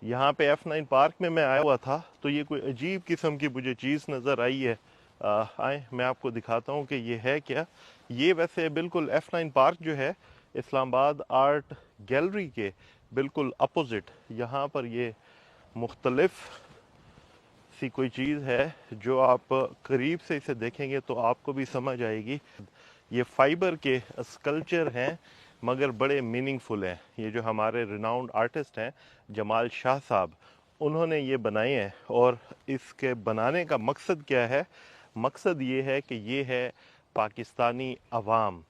यहाँ पे F9 park में मैं आया हुआ था तो ये कोई अजीब किस्म की मुझे चीज़ नज़र आई है। आए मैं आपको दिखाता हूँ कि ये है क्या। ये वैसे बिल्कुल F9 पार्क जो है इस्लामाबाद आर्ट गैलरी के बिल्कुल अपोजिट यहाँ पर ये मुख्तलिफ सी कोई चीज़ है जो आप करीब से इसे देखेंगे तो आपको भी समझ आएगी। ये फाइबर के स्कल्पचर हैं मगर बड़े मीनिंगफुल हैं। ये जो हमारे रिनाउंड आर्टिस्ट हैं जमाल शाह साहब, उन्होंने ये बनाए हैं। और इसके बनाने का मकसद क्या है? मकसद ये है कि ये है पाकिस्तानी अवाम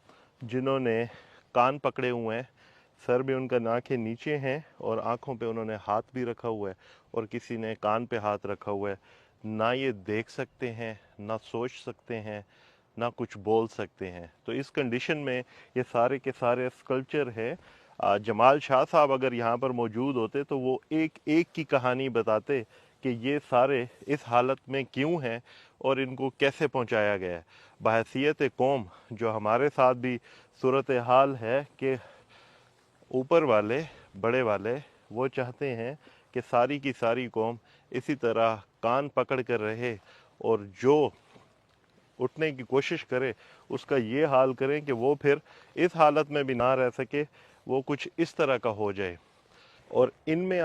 जिन्होंने कान पकड़े हुए हैं, सर भी उनका नाक के नीचे हैं और आंखों पे उन्होंने हाथ भी रखा हुआ है और किसी ने कान पे हाथ रखा हुआ है। ना ये देख सकते हैं, ना सोच सकते हैं, ना कुछ बोल सकते हैं। तो इस कंडीशन में ये सारे के सारे स्कल्पचर है। जमाल शाह साहब अगर यहाँ पर मौजूद होते तो वो एक एक की कहानी बताते कि ये सारे इस हालत में क्यों हैं और इनको कैसे पहुँचाया गया है। बहैसियत कौम जो हमारे साथ भी सूरत हाल है कि ऊपर वाले बड़े वाले वो चाहते हैं कि सारी की सारी कौम इसी तरह कान पकड़ कर रहे और जो उठने की कोशिश करे उसका ये हाल करें कि वो फिर इस हालत में भी ना रह सके, वो कुछ इस तरह का हो जाए। और इनमें